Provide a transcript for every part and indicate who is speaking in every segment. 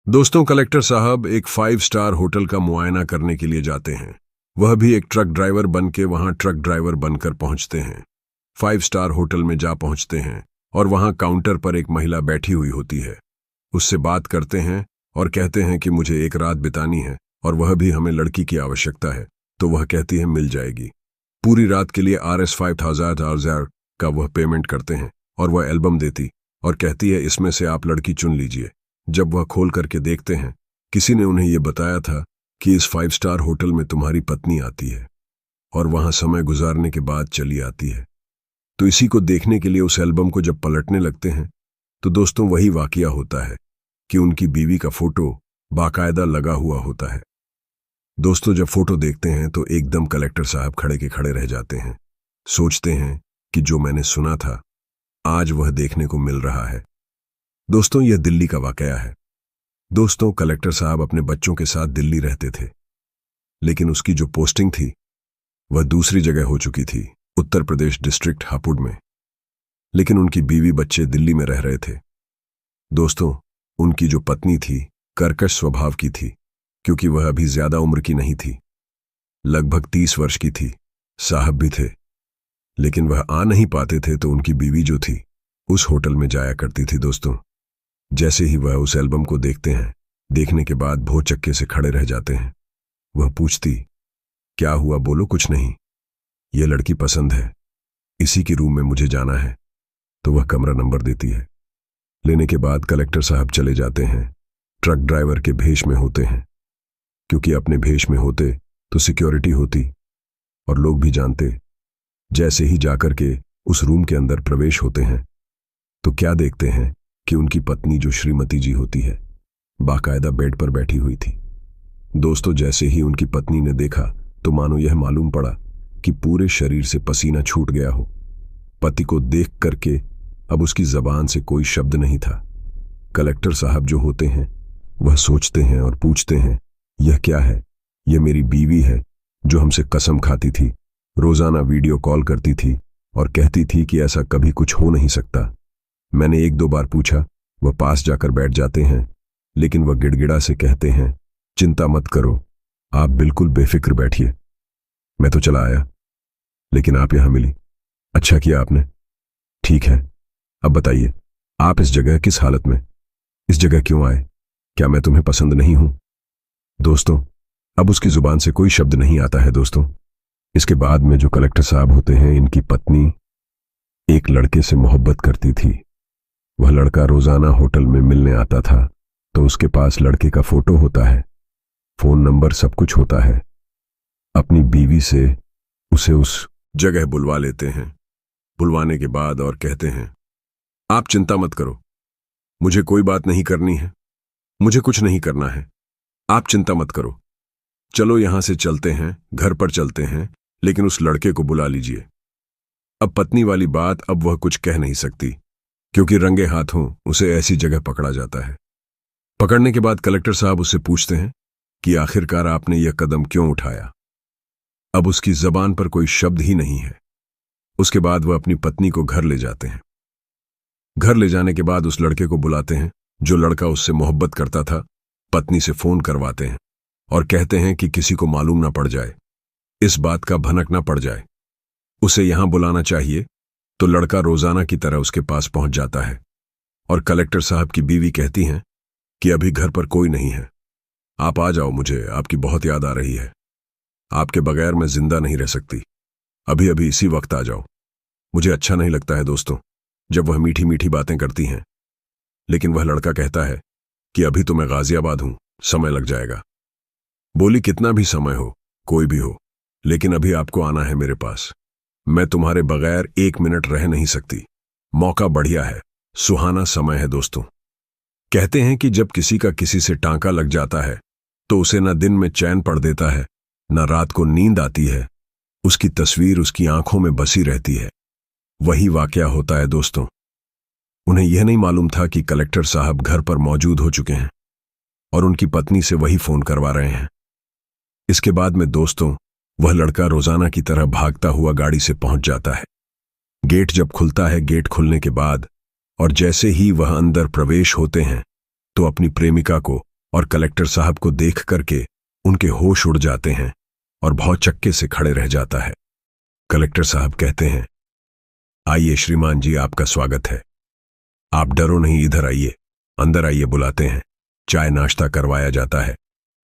Speaker 1: दोस्तों, कलेक्टर साहब एक 5 स्टार होटल का मुआयना करने के लिए जाते हैं। वह भी एक ट्रक ड्राइवर बन के वहां ट्रक ड्राइवर बनकर पहुंचते हैं। 5 स्टार होटल में जा पहुंचते हैं और वहां काउंटर पर एक महिला बैठी हुई होती है। उससे बात करते हैं और कहते हैं कि मुझे एक रात बितानी है और वह भी हमें लड़की की आवश्यकता है। तो वह कहती है मिल जाएगी। पूरी रात के लिए RS 5,000 का वह पेमेंट करते हैं और वह एल्बम देती और कहती है इसमें से आप लड़की चुन लीजिए। जब वह खोल करके देखते हैं, किसी ने उन्हें यह बताया था कि इस 5 स्टार होटल में तुम्हारी पत्नी आती है और वहां समय गुजारने के बाद चली आती है। तो इसी को देखने के लिए उस एल्बम को जब पलटने लगते हैं तो दोस्तों वही वाकया होता है कि उनकी बीवी का फोटो बाकायदा लगा हुआ होता है। दोस्तों, जब फोटो देखते हैं तो एकदम कलेक्टर साहब खड़े के खड़े रह जाते हैं। सोचते हैं कि जो मैंने सुना था आज वह देखने को मिल रहा है। दोस्तों, यह दिल्ली का वाकया है। दोस्तों, कलेक्टर साहब अपने बच्चों के साथ दिल्ली रहते थे, लेकिन उसकी जो पोस्टिंग थी वह दूसरी जगह हो चुकी थी, उत्तर प्रदेश डिस्ट्रिक्ट हापुड़ में। लेकिन उनकी बीवी बच्चे दिल्ली में रह रहे थे। दोस्तों, उनकी जो पत्नी थी कर्कश स्वभाव की थी, क्योंकि वह अभी ज्यादा उम्र की नहीं थी, लगभग 30 वर्ष की थी। साहब भी थे, लेकिन वह आ नहीं पाते थे, तो उनकी बीवी जो थी उस होटल में जाया करती थी। दोस्तों, जैसे ही वह उस एल्बम को देखते हैं, देखने के बाद भौचक्के से खड़े रह जाते हैं। वह पूछती, क्या हुआ, बोलो। कुछ नहीं, यह लड़की पसंद है, इसी की रूम में मुझे जाना है। तो वह कमरा नंबर देती है। लेने के बाद कलेक्टर साहब चले जाते हैं। ट्रक ड्राइवर के भेष में होते हैं, क्योंकि अपने भेष में होते तो सिक्योरिटी होती और लोग भी जानते। जैसे ही जाकर के उस रूम के अंदर प्रवेश होते हैं तो क्या देखते हैं कि उनकी पत्नी जो श्रीमती जी होती है बाकायदा बेड पर बैठी हुई थी। दोस्तों, जैसे ही उनकी पत्नी ने देखा तो मानो यह मालूम पड़ा कि पूरे शरीर से पसीना छूट गया हो। पति को देख करके अब उसकी जबान से कोई शब्द नहीं था। कलेक्टर साहब जो होते हैं वह सोचते हैं और पूछते हैं, यह क्या है? यह मेरी बीवी है जो हमसे कसम खाती थी, रोजाना वीडियो कॉल करती थी और कहती थी कि ऐसा कभी कुछ हो नहीं सकता। मैंने 1-2 बार पूछा, वह पास जाकर बैठ जाते हैं, लेकिन वह गिड़गिड़ा से कहते हैं, चिंता मत करो, आप बिल्कुल बेफिक्र बैठिए, मैं तो चला आया, लेकिन आप यहां मिली, अच्छा किया आपने। ठीक है, अब बताइए आप इस जगह किस हालत में, इस जगह क्यों आए? क्या मैं तुम्हें पसंद नहीं हूं? दोस्तों, अब उसकी जुबान से कोई शब्द नहीं आता है। दोस्तों, इसके बाद में जो कलेक्टर साहब होते हैं, इनकी पत्नी एक लड़के से मोहब्बत करती थी। वह लड़का रोजाना होटल में मिलने आता था, तो उसके पास लड़के का फोटो होता है, फोन नंबर, सब कुछ होता है। अपनी बीवी से उसे उस जगह बुलवा लेते हैं। बुलवाने के बाद और कहते हैं, आप चिंता मत करो, मुझे कोई बात नहीं करनी है, मुझे कुछ नहीं करना है, आप चिंता मत करो। चलो यहां से चलते हैं, घर पर चलते हैं, लेकिन उस लड़के को बुला लीजिए। अब पत्नी वाली बात अब वह कुछ कह नहीं सकती, क्योंकि रंगे हाथों उसे ऐसी जगह पकड़ा जाता है। पकड़ने के बाद कलेक्टर साहब उससे पूछते हैं कि आखिरकार आपने यह कदम क्यों उठाया? अब उसकी जबान पर कोई शब्द ही नहीं है। उसके बाद वह अपनी पत्नी को घर ले जाते हैं। घर ले जाने के बाद उस लड़के को बुलाते हैं जो लड़का उससे मोहब्बत करता था। पत्नी से फोन करवाते हैं और कहते हैं कि किसी को मालूम ना पड़ जाए, इस बात का भनक ना पड़ जाए, उसे यहां बुलाना चाहिए। तो लड़का रोजाना की तरह उसके पास पहुंच जाता है और कलेक्टर साहब की बीवी कहती हैं कि अभी घर पर कोई नहीं है, आप आ जाओ, मुझे आपकी बहुत याद आ रही है, आपके बगैर मैं जिंदा नहीं रह सकती, अभी अभी इसी वक्त आ जाओ। मुझे अच्छा नहीं लगता है दोस्तों जब वह मीठी मीठी बातें करती हैं, लेकिन वह लड़का कहता है कि अभी तो मैं गाजियाबाद हूं, समय लग जाएगा। बोली, कितना भी समय हो, कोई भी हो, लेकिन अभी आपको आना है मेरे पास, मैं तुम्हारे बगैर 1 मिनट रह नहीं सकती। मौका बढ़िया है, सुहाना समय है। दोस्तों, कहते हैं कि जब किसी का किसी से टांका लग जाता है तो उसे न दिन में चैन पड़ देता है, न रात को नींद आती है, उसकी तस्वीर उसकी आंखों में बसी रहती है। वही वाकया होता है। दोस्तों, उन्हें यह नहीं मालूम था कि कलेक्टर साहब घर पर मौजूद हो चुके हैं और उनकी पत्नी से वही फोन करवा रहे हैं। इसके बाद में दोस्तों वह लड़का रोजाना की तरह भागता हुआ गाड़ी से पहुंच जाता है। गेट जब खुलता है, गेट खुलने के बाद और जैसे ही वह अंदर प्रवेश होते हैं तो अपनी प्रेमिका को और कलेक्टर साहब को देख करके उनके होश उड़ जाते हैं और भौचक्के से खड़े रह जाता है। कलेक्टर साहब कहते हैं, आइए श्रीमान जी, आपका स्वागत है। आप डरो नहीं, इधर आइए, अंदर आइए बुलाते हैं। चाय नाश्ता करवाया जाता है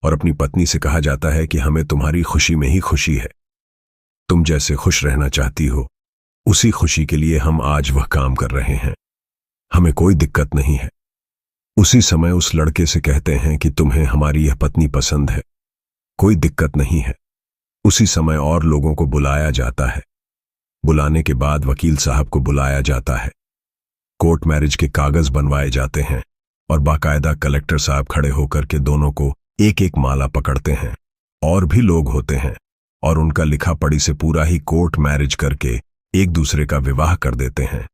Speaker 1: और अपनी पत्नी से कहा जाता है कि हमें तुम्हारी खुशी में ही खुशी है। तुम जैसे खुश रहना चाहती हो उसी खुशी के लिए हम आज वह काम कर रहे हैं। हमें कोई दिक्कत नहीं है। उसी समय उस लड़के से कहते हैं कि तुम्हें हमारी यह पत्नी पसंद है, कोई दिक्कत नहीं है। उसी समय और लोगों को बुलाया जाता है। बुलाने के बाद वकील साहब को बुलाया जाता है। कोर्ट मैरिज के कागज बनवाए जाते हैं और बाकायदा कलेक्टर साहब खड़े होकर के दोनों को एक एक माला पकड़ते हैं। और भी लोग होते हैं और उनका लिखा पढ़ी से पूरा ही कोर्ट मैरिज करके एक दूसरे का विवाह कर देते हैं।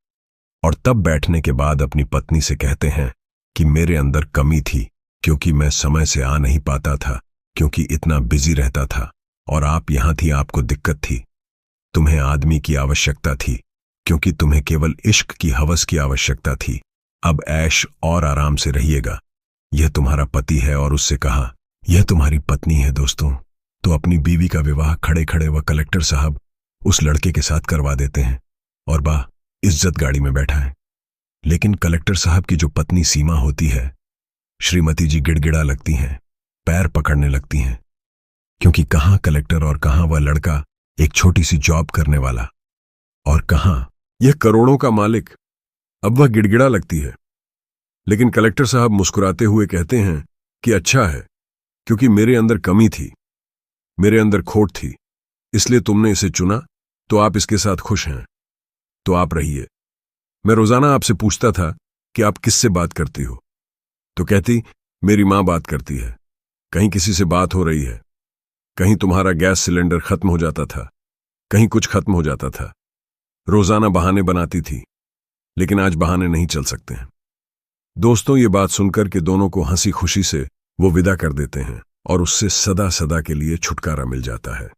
Speaker 1: और तब बैठने के बाद अपनी पत्नी से कहते हैं कि मेरे अंदर कमी थी, क्योंकि मैं समय से आ नहीं पाता था, क्योंकि इतना बिजी रहता था, और आप यहां थी, आपको दिक्कत थी। तुम्हें आदमी की आवश्यकता थी, क्योंकि तुम्हें केवल इश्क की हवस की आवश्यकता थी। अब ऐश और आराम से रहिएगा। यह तुम्हारा पति है। और उससे कहा, यह तुम्हारी पत्नी है। दोस्तों, तो अपनी बीवी का विवाह खड़े खड़े वह कलेक्टर साहब उस लड़के के साथ करवा देते हैं और बा इज्जत गाड़ी में बैठा है। लेकिन कलेक्टर साहब की जो पत्नी सीमा होती है, श्रीमती जी गिड़गिड़ा लगती हैं, पैर पकड़ने लगती हैं, क्योंकि कहां कलेक्टर और कहां वह लड़का, एक छोटी सी जॉब करने वाला, और कहां यह करोड़ों का मालिक। अब वह गिड़गिड़ा लगती है। लेकिन कलेक्टर साहब मुस्कुराते हुए कहते हैं कि अच्छा है, क्योंकि मेरे अंदर कमी थी, मेरे अंदर खोट थी, इसलिए तुमने इसे चुना, तो आप इसके साथ खुश हैं, तो आप रहिए। मैं रोजाना आपसे पूछता था कि आप किससे बात करती हो, तो कहती मेरी मां बात करती है, कहीं किसी से बात हो रही है, कहीं तुम्हारा गैस सिलेंडर खत्म हो जाता था, कहीं कुछ खत्म हो जाता था। रोजाना बहाने बनाती थी, लेकिन आज बहाने नहीं चल सकते हैं। दोस्तों, ये बात सुनकर के दोनों को हंसी खुशी से वो विदा कर देते हैं और उससे सदा सदा के लिए छुटकारा मिल जाता है,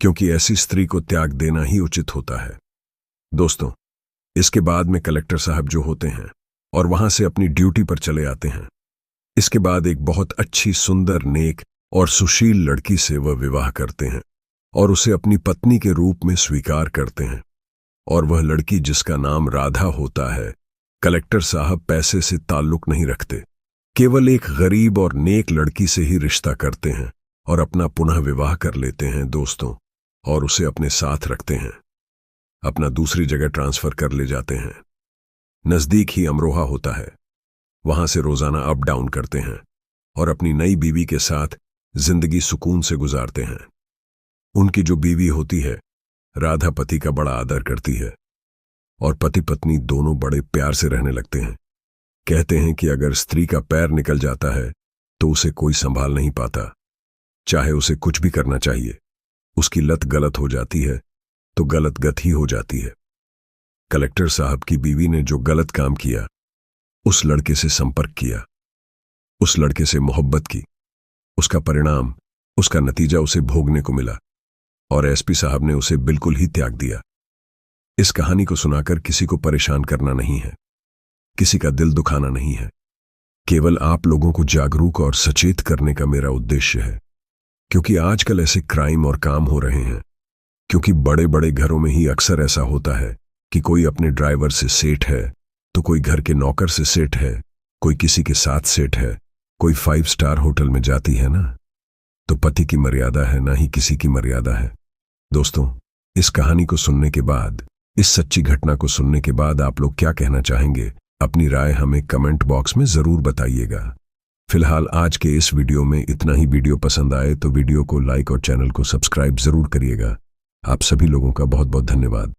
Speaker 1: क्योंकि ऐसी स्त्री को त्याग देना ही उचित होता है। दोस्तों, इसके बाद में कलेक्टर साहब जो होते हैं और वहां से अपनी ड्यूटी पर चले आते हैं। इसके बाद एक बहुत अच्छी, सुंदर, नेक और सुशील लड़की से वह विवाह करते हैं और उसे अपनी पत्नी के रूप में स्वीकार करते हैं। और वह लड़की, जिसका नाम राधा होता है, कलेक्टर साहब पैसे से ताल्लुक नहीं रखते, केवल एक गरीब और नेक लड़की से ही रिश्ता करते हैं और अपना पुनः विवाह कर लेते हैं दोस्तों, और उसे अपने साथ रखते हैं, अपना दूसरी जगह ट्रांसफर कर ले जाते हैं। नजदीक ही अमरोहा होता है, वहां से रोजाना अप डाउन करते हैं और अपनी नई बीवी के साथ जिंदगी सुकून से गुजारते हैं। उनकी जो बीवी होती है, राधा, पति का बड़ा आदर करती है और पति पत्नी दोनों बड़े प्यार से रहने लगते हैं। कहते हैं कि अगर स्त्री का पैर निकल जाता है तो उसे कोई संभाल नहीं पाता, चाहे उसे कुछ भी करना चाहिए, उसकी लत गलत हो जाती है तो गलत गत ही हो जाती है। कलेक्टर साहब की बीवी ने जो गलत काम किया, उस लड़के से संपर्क किया, उस लड़के से मोहब्बत की, उसका परिणाम, उसका नतीजा उसे भोगने को मिला और एसपी साहब ने उसे बिल्कुल ही त्याग दिया। इस कहानी को सुनाकर किसी को परेशान करना नहीं है, किसी का दिल दुखाना नहीं है, केवल आप लोगों को जागरूक और सचेत करने का मेरा उद्देश्य है। क्योंकि आजकल ऐसे क्राइम और काम हो रहे हैं, क्योंकि बड़े बड़े घरों में ही अक्सर ऐसा होता है कि कोई अपने ड्राइवर से सेठ है, तो कोई घर के नौकर से सेठ है, कोई किसी के साथ सेठ है, कोई 5 स्टार होटल में जाती है ना, तो पति की मर्यादा है, ना ही किसी की मर्यादा है। दोस्तों, इस कहानी को सुनने के बाद, इस सच्ची घटना को सुनने के बाद आप लोग क्या कहना चाहेंगे? अपनी राय हमें कमेंट बॉक्स में जरूर बताइएगा। फिलहाल आज के इस वीडियो में इतना ही। वीडियो पसंद आए तो वीडियो को लाइक और चैनल को सब्सक्राइब जरूर करिएगा। आप सभी लोगों का बहुत बहुत धन्यवाद।